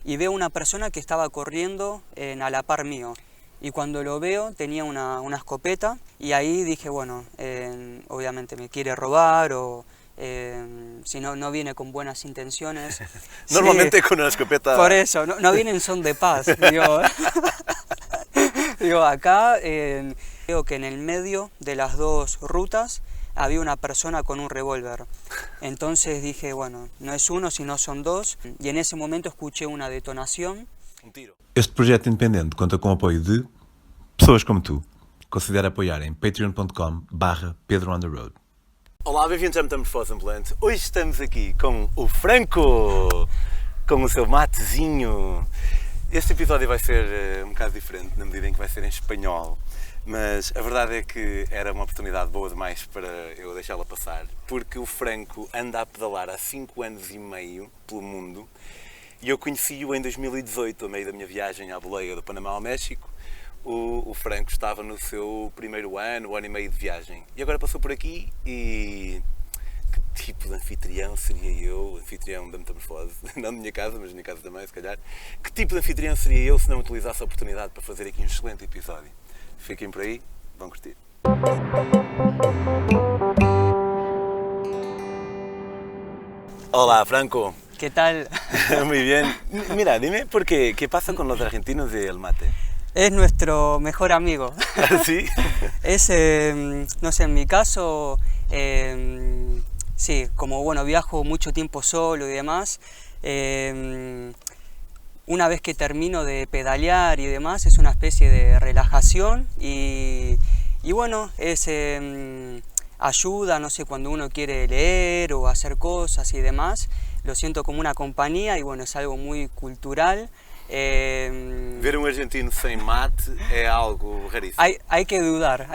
y veo una persona que estaba corriendo a la par mío. Y cuando lo veo tenía una escopeta y ahí dije, bueno, obviamente me quiere robar o si no viene con buenas intenciones. Normalmente Sí, con una escopeta... por eso, no viene en son de paz. Digo, acá veo que en el medio de las dos rutas había una persona con un revólver. Entonces dije, bueno, no es uno, sino son dos. Y en ese momento escuché una detonación. Um tiro. Este projeto independente conta com o apoio de pessoas como tu. Considera apoiar em patreon.com/Pedro on the Road. Olá, bem-vindos à Metamorfose Ambulante. Hoje estamos aqui com o Franco, com o seu matezinho. Este episódio vai ser um bocado diferente, na medida em que vai ser em espanhol. Mas a verdade é que era uma oportunidade boa demais para eu deixá-la passar, porque o Franco anda a pedalar há 5 anos e meio pelo mundo e eu conheci-o em 2018, a meio da minha viagem à boleia do Panamá ao México. O Franco estava no seu primeiro ano e meio de viagem e agora passou por aqui e que tipo de anfitrião seria eu, anfitrião da Metamorfose, não da minha casa, mas da minha casa também, se calhar. Que tipo de anfitrião seria eu se não utilizasse a oportunidade para fazer aqui um excelente episódio? Fiquem por aí, vão curtir. Hola, Franco. ¿Qué tal? Muy bien. Mira, dime por qué pasa con los argentinos del mate. Es nuestro mejor amigo. ¿Sí? Es, no sé, en mi caso, sí, como bueno, viajo mucho tiempo solo y demás, una vez que termino de pedalear y demás, es una especie de relajación y bueno, es ayuda, no sé, cuando uno quiere leer o hacer cosas y demás, lo siento como una compañía y bueno, es algo muy cultural. Ver un argentino sin mate es algo rarísimo. Hay que dudar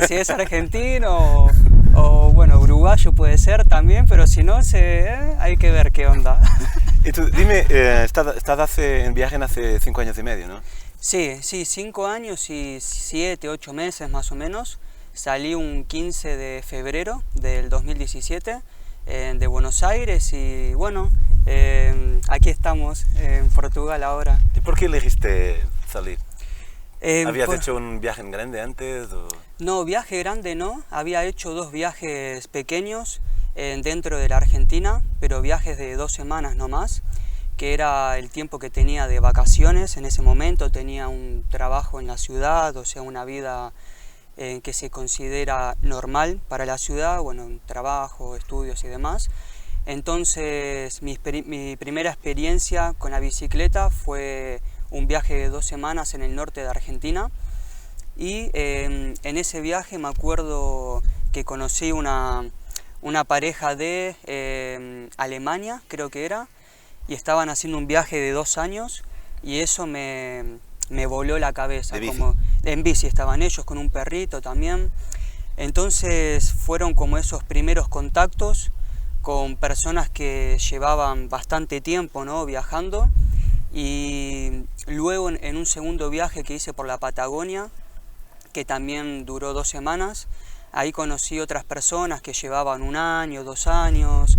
si es argentino o bueno, uruguayo puede ser también, pero si no, hay que ver qué onda. Y tú, dime, estás en viaje hace 5 años y medio, ¿no? Sí, 5 años y 7, 8 meses más o menos. Salí un 15 de febrero del 2017 de Buenos Aires y bueno, aquí estamos en Portugal ahora. ¿Y por qué elegiste salir? ¿Habías Pues, hecho un viaje en grande antes? O... no, viaje grande no, había hecho 2 viajes pequeños dentro de la Argentina, pero viajes de 2 semanas nomás, que era el tiempo que tenía de vacaciones. En ese momento tenía un trabajo en la ciudad, o sea, una vida que se considera normal para la ciudad, bueno, trabajo, estudios y demás. Entonces mi primera experiencia con la bicicleta fue un viaje de 2 semanas en el norte de Argentina y en ese viaje me acuerdo que conocí una pareja de Alemania, creo que era, y estaban haciendo un viaje de 2 años y eso me voló la cabeza. ¿De bici? Como en bici estaban ellos con un perrito también. Entonces fueron como esos primeros contactos con personas que llevaban bastante tiempo, ¿no?, viajando. Y luego en un segundo viaje que hice por la Patagonia, que también duró 2 semanas, ahí conocí otras personas que llevaban 1 año, 2 años.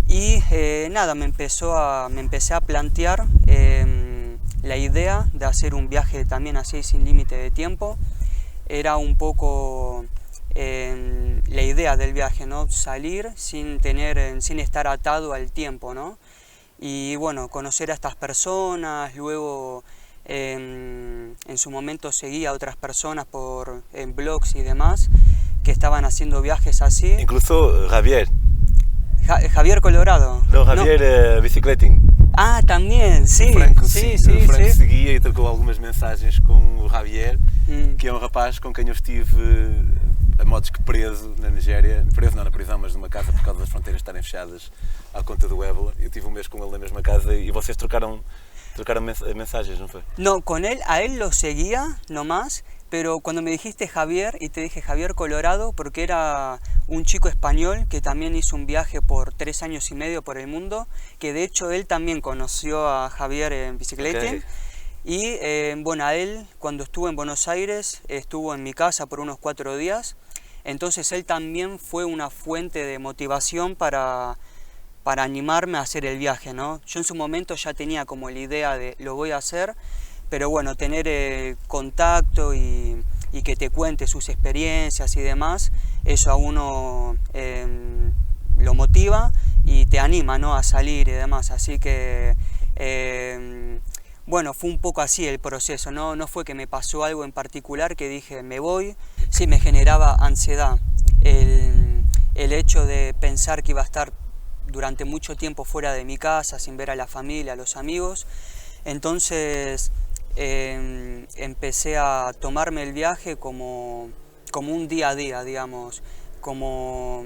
Y nada, me empecé a plantear la idea de hacer un viaje también así sin límite de tiempo. Era un poco la idea del viaje, ¿no? Salir sin estar atado al tiempo, ¿no? Y bueno, conocer a estas personas, luego en su momento seguí a otras personas en blogs y demás que estaban haciendo viajes así. Incluso Javier. Javier Colorado. No, Javier Bicicleting. Ah, también, sí. O Franco, sí. seguia e trocou algumas mensagens com o Javier, que é um rapaz com quem eu estive a modos que preso na Nigéria, preso não na prisão, mas numa casa por causa das fronteiras estarem fechadas à conta do ébola. Eu tive um mês com ele na mesma casa e vocês trocaram mensajes, ¿no fue? No, a él lo seguía nomás, pero cuando me dijiste Javier, y te dije Javier Colorado, porque era un chico español que también hizo un viaje por 3 años y medio por el mundo, que de hecho él también conoció a Javier en bicicleting. Okay. Y bueno, a él cuando estuvo en Buenos Aires, estuvo en mi casa por unos 4 días, entonces él también fue una fuente de motivación para para animarme a hacer el viaje, ¿no? Yo en su momento ya tenía como la idea de lo voy a hacer, pero bueno, tener contacto y que te cuente sus experiencias y demás, eso a uno lo motiva y te anima, ¿no?, a salir y demás. Así que, bueno, fue un poco así el proceso, no fue que me pasó algo en particular que dije me voy. Sí, me generaba ansiedad el hecho de pensar que iba a estar durante mucho tiempo fuera de mi casa, sin ver a la familia, a los amigos. Entonces empecé a tomarme el viaje como un día a día, digamos, como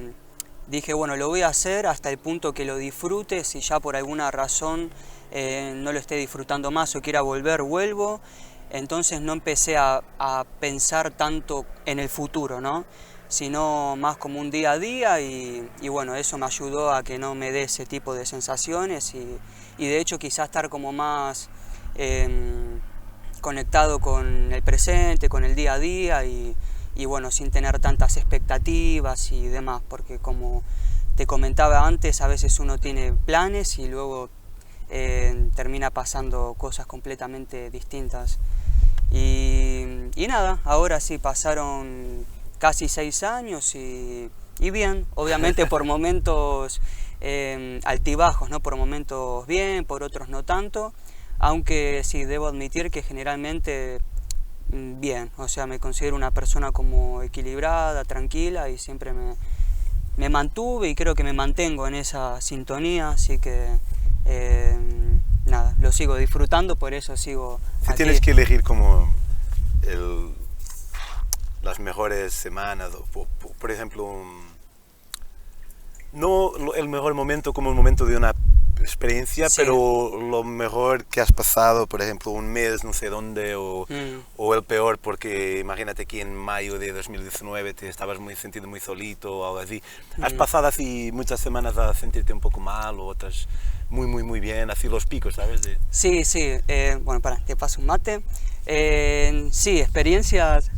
dije, bueno, lo voy a hacer hasta el punto que lo disfrute. Si ya por alguna razón no lo esté disfrutando más o quiera volver, vuelvo. Entonces no empecé a pensar tanto en el futuro, ¿no?, sino más como un día a día y bueno, eso me ayudó a que no me dé ese tipo de sensaciones y de hecho quizás estar como más conectado con el presente, con el día a día y bueno, sin tener tantas expectativas y demás, porque como te comentaba antes, a veces uno tiene planes y luego termina pasando cosas completamente distintas. Y nada, ahora sí pasaron casi 6 años y bien, obviamente por momentos altibajos, ¿no?, por momentos bien, por otros no tanto, aunque sí, debo admitir que generalmente bien, o sea, me considero una persona como equilibrada, tranquila y siempre me mantuve y creo que me mantengo en esa sintonía, así que nada, lo sigo disfrutando, por eso sigo Si aquí. tienes que elegir como las mejores semanas, por ejemplo, no el mejor momento como el momento de una experiencia, Sí. pero lo mejor que has pasado, por ejemplo, un mes no sé dónde, o el peor porque imagínate que en mayo de 2019 te estabas sentindo muy solito o algo así. ¿Has pasado así muchas semanas a sentirte un poco mal o otras muy bien, así los picos, ¿sabes? Sí, bueno, te paso un mate. Sí, experiencias,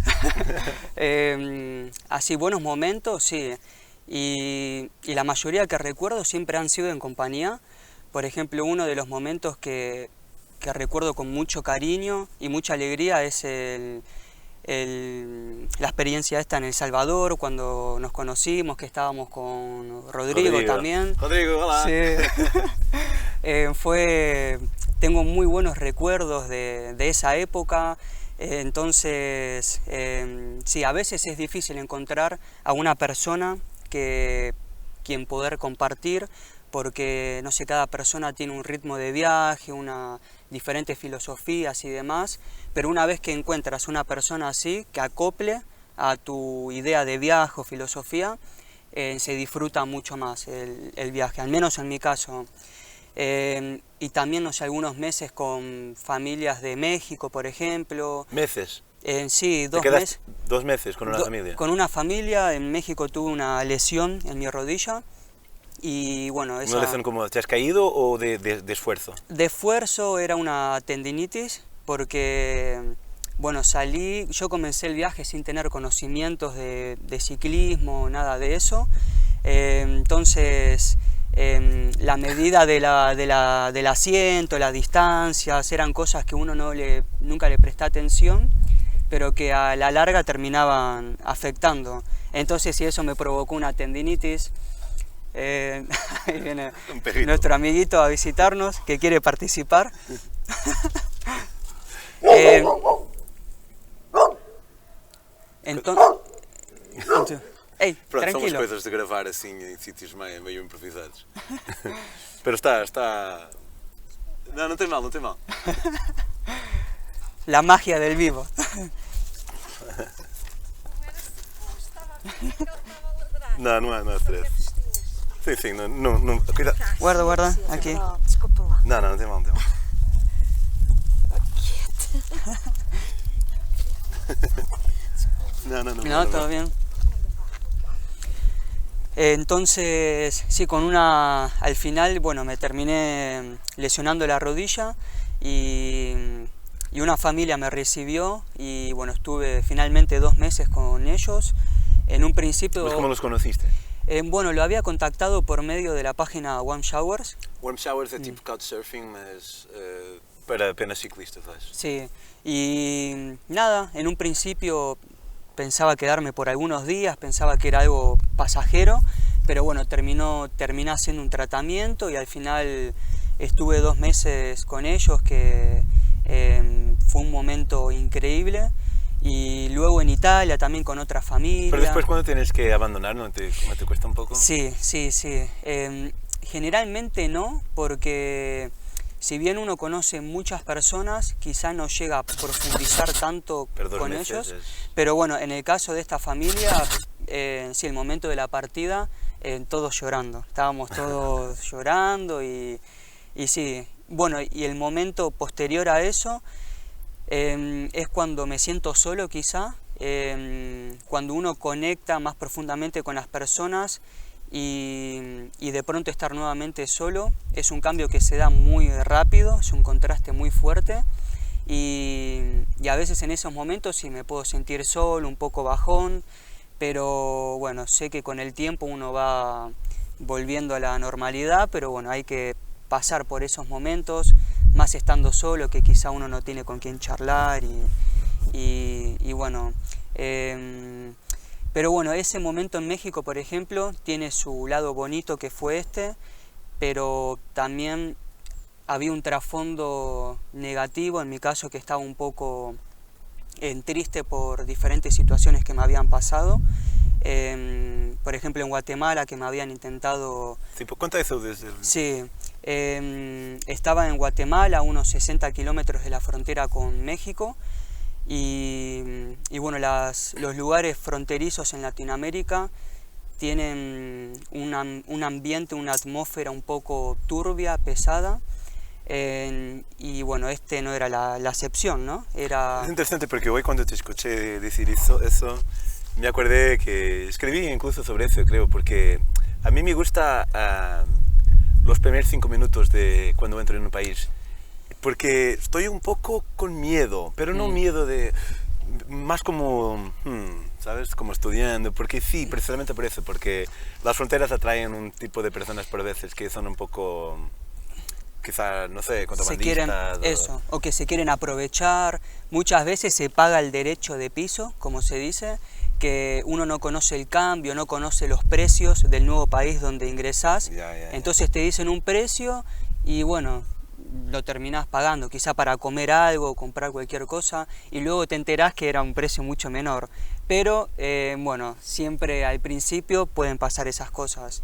así buenos momentos, sí. Y la mayoría que recuerdo siempre han sido en compañía. Por ejemplo, uno de los momentos que recuerdo con mucho cariño y mucha alegría es la experiencia esta en El Salvador, cuando nos conocimos, que estábamos con Rodrigo también. Rodrigo, hola. Sí. Tengo muy buenos recuerdos de esa época. Entonces, sí, a veces es difícil encontrar a una persona quien poder compartir, porque, no sé, cada persona tiene un ritmo de viaje, diferentes filosofías y demás, pero una vez que encuentras una persona así, que acople a tu idea de viaje o filosofía, se disfruta mucho más el viaje, al menos en mi caso. Y también, no sé, algunos meses con familias de México, por ejemplo. ¿Meses? Sí, 2 ¿Te meses. 2 meses con una familia? Con una familia. En México tuve una lesión en mi rodilla y bueno, ¿Una lesión como te has caído o de esfuerzo? De esfuerzo, era una tendinitis porque, bueno, yo comencé el viaje sin tener conocimientos de ciclismo, nada de eso. Entonces, la medida del asiento, las distancias, eran cosas que uno nunca le presta atención, pero que a la larga terminaban afectando. Entonces, si eso me provocó una tendinitis, ahí viene nuestro amiguito a visitarnos, que quiere participar. Entonces, hey, Pronto, tranquilo. são as coisas de gravar assim em sítios meio improvisados. Pero está... Não tem mal, não tem mal. La magia del vivo. Não há stress. Sim, não, cuidado. Guarda, aqui. Desculpa lá. Não tem mal. No, todo bien. Entonces, sí, al final, bueno, me terminé lesionando la rodilla y una familia me recibió y bueno, estuve finalmente 2 meses con ellos. En un principio... ¿Cómo los conociste? Bueno, lo había contactado por medio de la página Warm Showers. Warm Showers é tipo couchsurfing, mas para apenas ciclistas, acho. Sí, y nada, en un principio pensaba quedarme por algunos días, pensaba que era algo pasajero, pero bueno, terminé haciendo un tratamiento y al final estuve 2 meses con ellos, que fue un momento increíble. Y luego en Italia también con otra familia. Pero después cuando tienes que abandonar, ¿no te cuesta un poco? Sí. Generalmente no, porque si bien uno conoce muchas personas, quizá no llega a profundizar tanto con ellos. Pero bueno, en el caso de esta familia, sí, el momento de la partida, todos llorando. Estábamos todos llorando y sí. Bueno, y el momento posterior a eso es cuando me siento solo quizá, cuando uno conecta más profundamente con las personas y de pronto estar nuevamente solo. Es un cambio que se da muy rápido, es un contraste muy fuerte y a veces en esos momentos sí me puedo sentir solo, un poco bajón, pero bueno, sé que con el tiempo uno va volviendo a la normalidad, pero bueno, hay que pasar por esos momentos, más estando solo, que quizá uno no tiene con quién charlar y bueno, pero bueno, ese momento en México, por ejemplo, tiene su lado bonito, que fue pero también había un trasfondo negativo, en mi caso, que estaba un poco triste por diferentes situaciones que me habían pasado. Por ejemplo, en Guatemala, que me habían intentado... Sí, pues cuenta eso desde el... Sí, estaba en Guatemala, a unos 60 kilómetros de la frontera con México, y bueno, los lugares fronterizos en Latinoamérica tienen un ambiente, una atmósfera un poco turbia, pesada, y bueno, no era la excepción, ¿no? Es interesante porque hoy cuando te escuché decir eso, me acordé que escribí incluso sobre eso, creo, porque a mí me gusta los primeros 5 minutos de cuando entro en un país, porque estoy un poco con miedo, pero no miedo de... más como, ¿sabes? Como estudiando, porque sí, precisamente por eso, porque las fronteras atraen un tipo de personas por veces que son un poco... quizá, no sé, contrabandistas. O que se quieren aprovechar. Muchas veces se paga el derecho de piso, como se dice, que uno no conoce el cambio, no conoce los precios del nuevo país donde ingresás. Entonces te dicen un precio y bueno, lo terminás pagando, quizá para comer algo, comprar cualquier cosa, y luego te enterás que era un precio mucho menor. Pero bueno, siempre al principio pueden pasar esas cosas.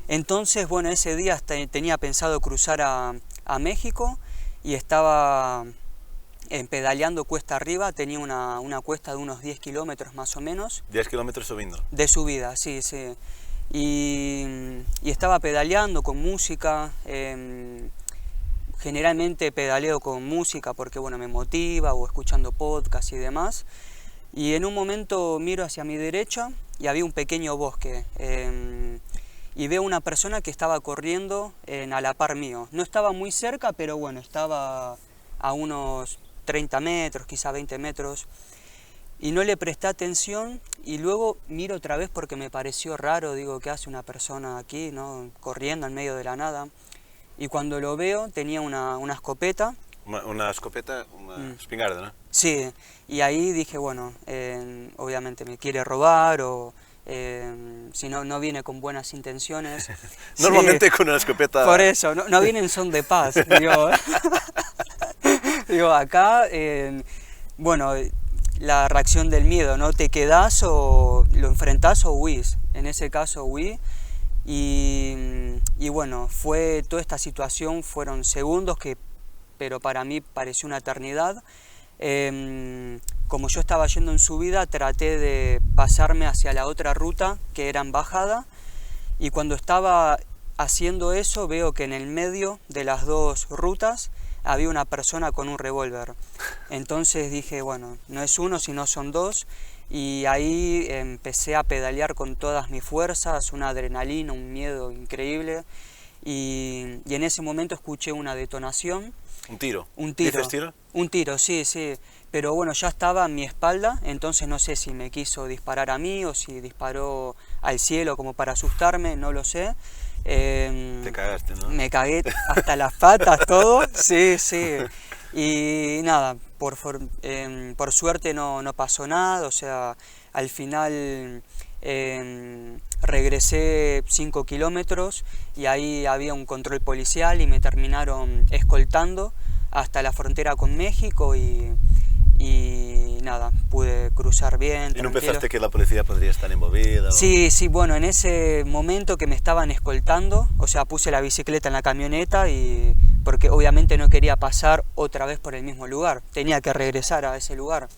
Entonces, bueno, ese día tenía pensado cruzar a México y estaba pedaleando cuesta arriba. Tenía una cuesta de unos 10 kilómetros más o menos. 10 kilómetros subiendo. De subida, sí. Y estaba pedaleando con música. Generalmente pedaleo con música porque bueno, me motiva, o escuchando podcast y demás. Y en un momento miro hacia mi derecha y había un pequeño bosque. Y veo una persona que estaba corriendo a la par mío. No estaba muy cerca, pero bueno, estaba a unos 30 metros, quizá 20 metros. Y no le presté atención y luego miro otra vez porque me pareció raro. Digo, ¿qué hace una persona aquí, no? Corriendo en medio de la nada. Y cuando lo veo tenía una escopeta. Una escopeta, una espingarda, ¿no? Sí, y ahí dije, bueno, obviamente me quiere robar o... si no viene con buenas intenciones. Normalmente sí, con una escopeta... Por eso, no viene en son de paz. Digo, acá, bueno, la reacción del miedo, ¿no? Te quedás o lo enfrentás o huís. En ese caso huí. Y bueno, toda esta situación fueron segundos pero para mí pareció una eternidad. Como yo estaba yendo en subida, traté de pasarme hacia la otra ruta, que era en bajada, y cuando estaba haciendo eso veo que en el medio de las dos rutas había una persona con un revólver. Entonces dije, bueno, no es uno, sino son dos, y ahí empecé a pedalear con todas mis fuerzas, una adrenalina, un miedo increíble, y en ese momento escuché una detonación. ¿Un tiro? Un tiro. ¿Dices tiro? Un tiro, sí. Pero bueno, ya estaba a mi espalda, entonces no sé si me quiso disparar a mí o si disparó al cielo como para asustarme, no lo sé. Te cagaste, ¿no? Me cagué hasta las patas, todo, sí, sí. Y nada, por suerte no pasó nada, o sea, al final regresé 5 kilómetros y ahí había un control policial y me terminaron escoltando hasta la frontera con México y nada, pude cruzar bien. ¿Y no tranquilo. pensaste que la policía podría estar envolvida? Sí, sí, bueno, en ese momento que me estaban escoltando, o sea, puse la bicicleta en la camioneta y porque obviamente no quería pasar otra vez por el mismo lugar, tenía que regresar a ese lugar.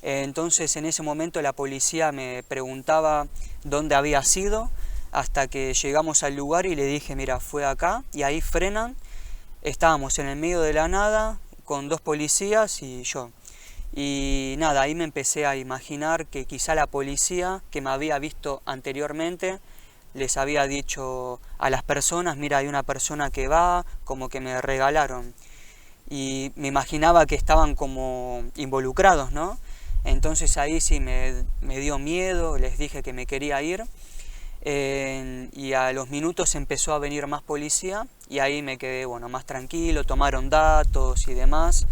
Entonces en ese momento la policía me preguntaba dónde había sido, hasta que llegamos al lugar y le dije, mira, fue acá, y ahí frenan, estábamos en el medio de la nada con 2 policías y yo. Y nada, ahí me empecé a imaginar que quizá la policía que me había visto anteriormente les había dicho a las personas, mira, hay una persona que va, como que me regalaron. Y me imaginaba que estaban como involucrados, ¿no? Entonces ahí sí me dio miedo, les dije que me quería ir. Y a los minutos empezó a venir más policía y ahí me quedé, bueno, más tranquilo, tomaron datos y demás.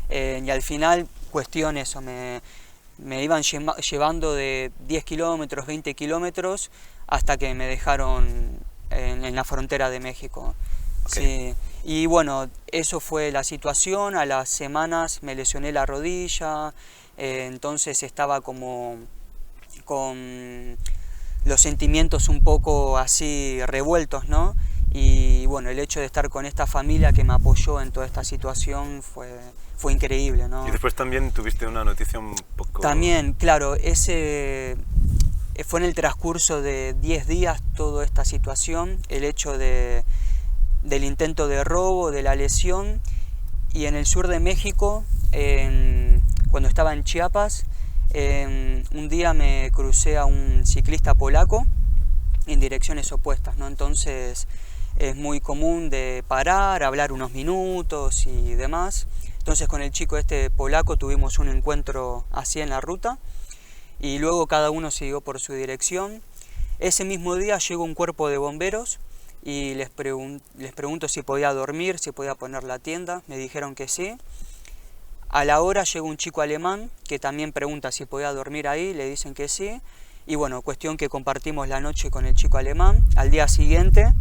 Y al final, cuestiones, me iban llevando de 10 kilómetros, 20 kilómetros, hasta que me dejaron en la frontera de México. Okay. Sí. Y bueno, eso fue la situación. A las semanas me lesioné la rodilla, entonces estaba como con los sentimientos un poco así revueltos, ¿no? Y bueno, el hecho de estar con esta familia que me apoyó en toda esta situación fue increíble, ¿no? Y después también tuviste una noticia un poco... También, claro, ese fue en el transcurso de 10 días toda esta situación, el hecho del intento de robo, de la lesión, y en el sur de México, cuando estaba en Chiapas, un día me crucé a un ciclista polaco en direcciones opuestas, ¿no? Entonces es muy común de parar, hablar unos minutos y demás. Entonces con el chico este polaco tuvimos un encuentro así en la ruta y luego cada uno siguió por su dirección. Ese mismo día llegó un cuerpo de bomberos y les pregunto si podía dormir, si podía poner la tienda. Me dijeron que sí. A la hora llegó un chico alemán que también pregunta si podía dormir ahí, le dicen que sí. Y bueno, cuestión que compartimos la noche con el chico alemán. Al día siguiente,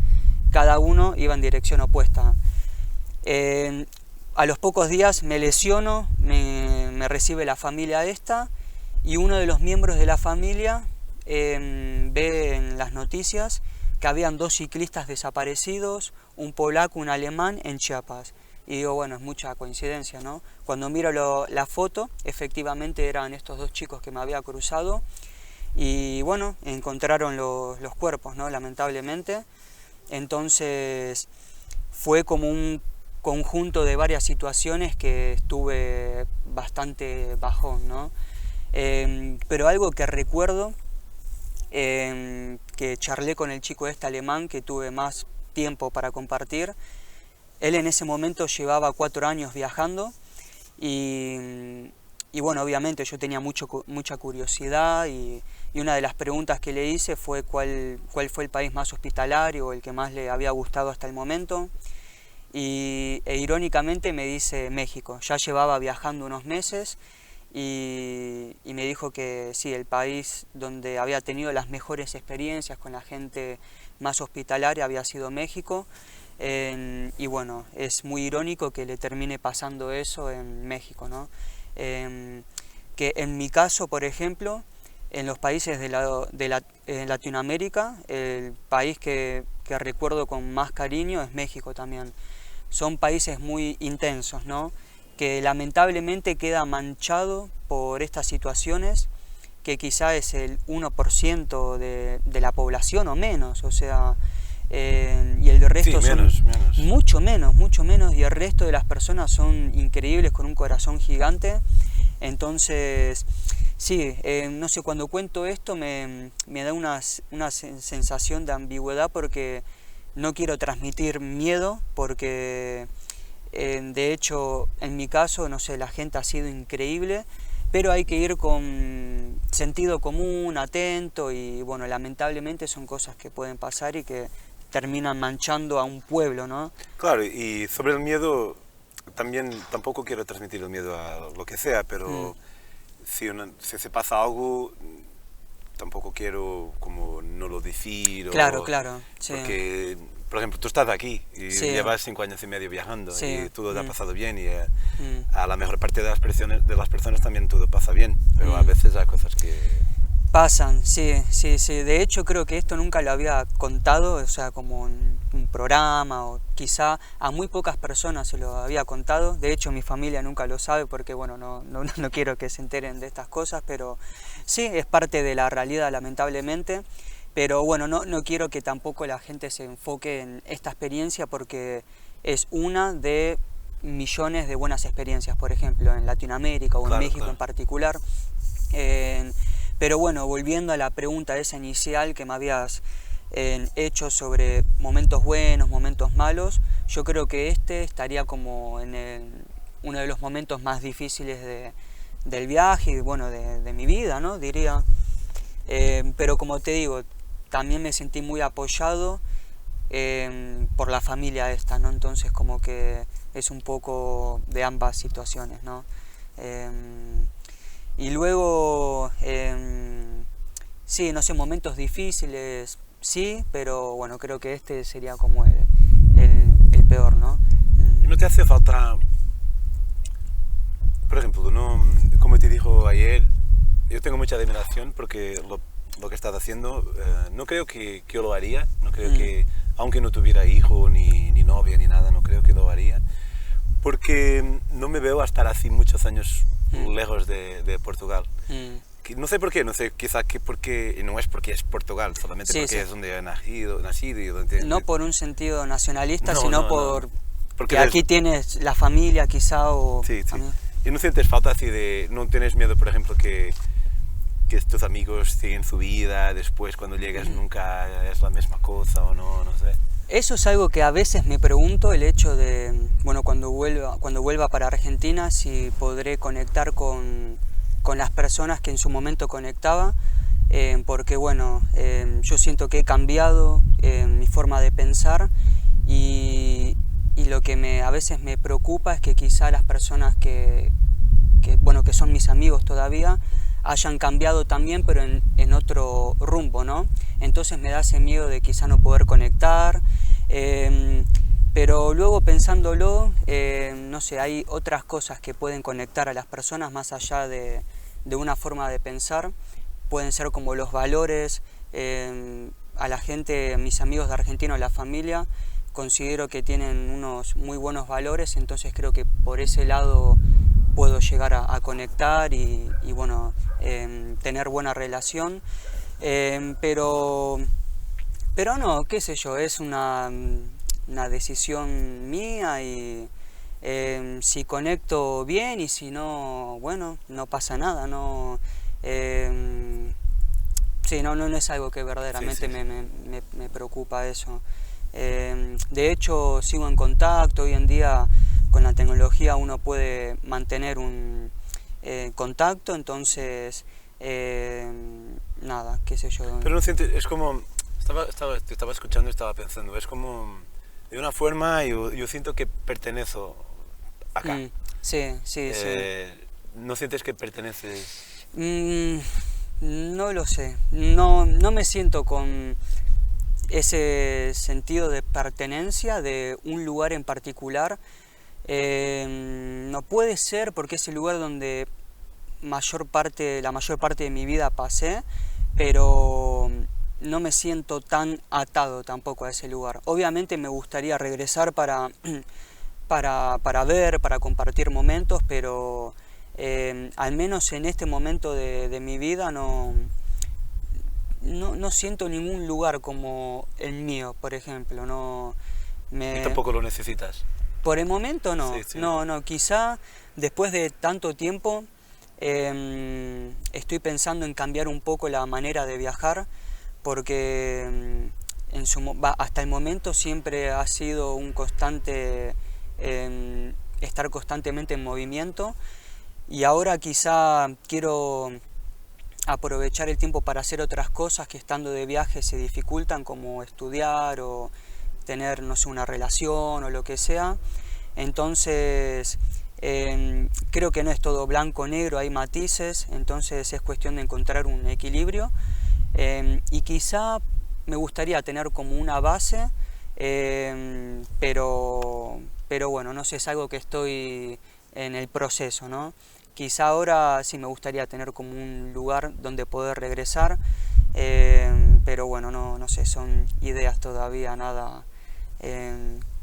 cada uno iba en dirección opuesta. A los pocos días me lesiono, me recibe la familia esta, y uno de los miembros de la familia ve en las noticias que habían 2 ciclistas desaparecidos, un polaco, un alemán, en Chiapas. Y digo, bueno, es mucha coincidencia, ¿no? Cuando miro la foto, efectivamente eran estos 2 chicos que me había cruzado. Y bueno, encontraron los cuerpos, ¿no? Lamentablemente. Entonces fue como un conjunto de varias situaciones que estuve bastante bajón, ¿no? Pero algo que recuerdo, que charlé con el chico este alemán, que tuve más tiempo para compartir. Él en ese momento llevaba 4 años viajando y bueno, obviamente yo tenía mucha curiosidad y una de las preguntas que le hice fue cuál fue el país más hospitalario o el que más le había gustado hasta el momento. E irónicamente me dice México. Ya llevaba viajando unos meses y me dijo que sí, el país donde había tenido las mejores experiencias con la gente más hospitalaria había sido México. Y bueno, es muy irónico que le termine pasando eso en México, ¿no? Que en mi caso, por ejemplo, en los países de Latinoamérica, el país que recuerdo con más cariño es México también. Son países muy intensos, ¿no? Que lamentablemente queda manchado por estas situaciones, que quizá es el 1% de la población o menos, o sea, y el resto sí, son menos. mucho menos, y el resto de las personas son increíbles, con un corazón gigante. Entonces, sí, no sé, cuando cuento esto me da una sensación de ambigüedad, porque no quiero transmitir miedo, porque de hecho en mi caso, no sé, la gente ha sido increíble, pero hay que ir con sentido común, atento, y bueno, lamentablemente son cosas que pueden pasar y que terminan manchando a un pueblo, ¿no? Claro, y sobre el miedo, también tampoco quiero transmitir el miedo a lo que sea, pero si se pasa algo, tampoco quiero como no lo decir. Claro, claro, sí. Porque, por ejemplo, tú estás aquí y Sí. llevas 5 años y medio viajando Sí. y todo te ha pasado bien y a la mejor parte de las personas también todo pasa bien, pero a veces hay cosas que... Pasan, sí, sí, sí. De hecho creo que esto nunca lo había contado, o sea, como en un programa, o quizá a muy pocas personas se lo había contado. De hecho mi familia nunca lo sabe porque, bueno, no quiero que se enteren de estas cosas, pero sí, es parte de la realidad, lamentablemente. Pero bueno, no quiero que tampoco la gente se enfoque en esta experiencia porque es una de millones de buenas experiencias, por ejemplo, en Latinoamérica o en Claro, México claro. en particular. Pero bueno, volviendo a la pregunta esa inicial que me habías hecho sobre momentos buenos, momentos malos, yo creo que este estaría como en uno de los momentos más difíciles del viaje y bueno, de mi vida, ¿no? Diría. Pero como te digo, también me sentí muy apoyado por la familia esta, ¿no? Entonces como que es un poco de ambas situaciones, ¿no? Y luego, sí, no sé, momentos difíciles, sí, pero bueno, creo que este sería como el peor, ¿no? ¿Y no te hace falta, por ejemplo, no, como te dijo ayer, yo tengo mucha admiración porque lo que estás haciendo, no creo que yo lo haría, no creo que, aunque no tuviera hijo, ni novia, ni nada, no creo que lo haría, porque no me veo a estar así muchos años lejos de Portugal. No sé por qué, no sé, quizá que porque, y no es porque es Portugal, solamente Sí, porque sí. es donde he nacido y donde... No por un sentido nacionalista, No, sino no, por no. Porque que aquí tienes la familia quizá o... Sí, sí. amigos. ¿Y no sientes falta así de, no tienes miedo, por ejemplo, que tus amigos siguen su vida, después cuando llegas nunca es la misma cosa o no sé? Eso es algo que a veces me pregunto, el hecho de, bueno, cuando vuelva para Argentina, si podré conectar con las personas que en su momento conectaba, porque bueno, yo siento que he cambiado mi forma de pensar y lo que a veces me preocupa es que quizá las personas que son mis amigos todavía, hayan cambiado también, pero en otro rumbo, ¿no? Entonces me da ese miedo de quizá no poder conectar, pero luego pensándolo, no sé, hay otras cosas que pueden conectar a las personas más allá de una forma de pensar, pueden ser como los valores, a la gente, mis amigos de Argentina o la familia, considero que tienen unos muy buenos valores, entonces creo que por ese lado puedo llegar a conectar y bueno, tener buena relación, pero no, qué sé yo, es una decisión mía y si conecto bien y si no, bueno, no pasa nada, no, sí, no es algo que verdaderamente Sí. me preocupa eso. De hecho, sigo en contacto, hoy en día con la tecnología uno puede mantener un contacto, entonces, nada, qué sé yo. Pero no sientes, es como, te estaba escuchando y estaba pensando, es como, de una forma yo siento que pertenezco acá. Sí. ¿No sientes que perteneces? No lo sé, no me siento con ese sentido de pertenencia de un lugar en particular. No puede ser porque es el lugar donde la mayor parte de mi vida pasé, pero no me siento tan atado tampoco a ese lugar. Obviamente me gustaría regresar para ver, para compartir momentos, pero al menos en este momento de mi vida no siento ningún lugar como el mío, por ejemplo. ¿Y tampoco lo necesitas? Por el momento no, Sí. no, quizá después de tanto tiempo estoy pensando en cambiar un poco la manera de viajar, porque hasta el momento siempre ha sido un constante, estar constantemente en movimiento, Y ahora quizá quiero aprovechar el tiempo para hacer otras cosas que estando de viaje se dificultan, como estudiar o tener, no sé, una relación o lo que sea. Entonces creo que no es todo blanco o negro, hay matices, entonces es cuestión de encontrar un equilibrio. Y quizá me gustaría tener como una base, pero bueno, no sé, es algo que estoy en el proceso, ¿no? Quizá ahora sí me gustaría tener como un lugar donde poder regresar, pero bueno, no sé, son ideas todavía, nada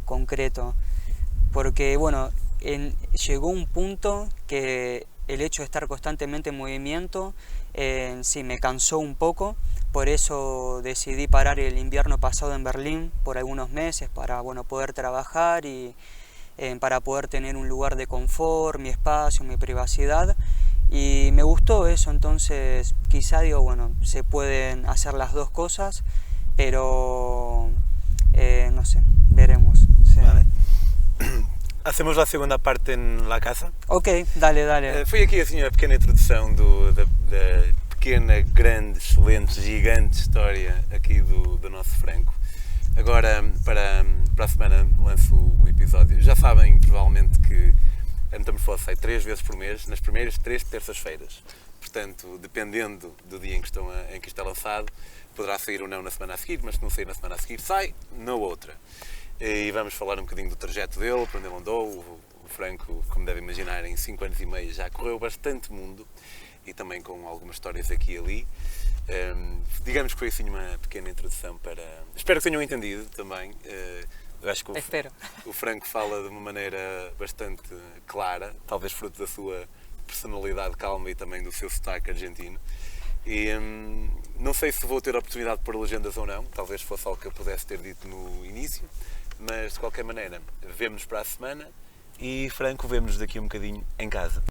concreto. Porque bueno, llegó un punto que el hecho de estar constantemente en movimiento sí me cansó un poco. Por eso decidí parar el invierno pasado en Berlín por algunos meses para, bueno, poder trabajar y para poder tener un lugar de confort, mi espacio, mi privacidad. Y me gustó eso, entonces quizá digo, bueno, se pueden hacer las dos cosas, pero no sé, veremos. Sí. Vale. Hacemos a segunda parte na casa? Ok, dale. Foi aqui assim a pequena introdução da pequena, grande, excelente, gigante história aqui do nosso Franco. Agora, para a semana, lanço o episódio. Já sabem, provavelmente, que a Metamorfose sai 3 vezes por mês, nas primeiras 3 terças-feiras. Portanto, dependendo do dia em que está lançado, poderá sair ou não na semana a seguir, mas se não sair na semana a seguir, sai na outra. E vamos falar um bocadinho do trajeto dele, para onde ele andou. O Franco, como devem imaginar, em 5 anos e meio já correu bastante mundo e também com algumas histórias aqui e ali. Digamos que foi assim uma pequena introdução para... Espero que tenham entendido também. Eu acho que o Franco fala de uma maneira bastante clara, talvez fruto da sua personalidade calma e também do seu sotaque argentino. E não sei se vou ter a oportunidade de pôr legendas ou não, talvez fosse algo que eu pudesse ter dito no início, mas de qualquer maneira, vemo-nos para a semana e Franco, vemo-nos daqui um bocadinho em casa.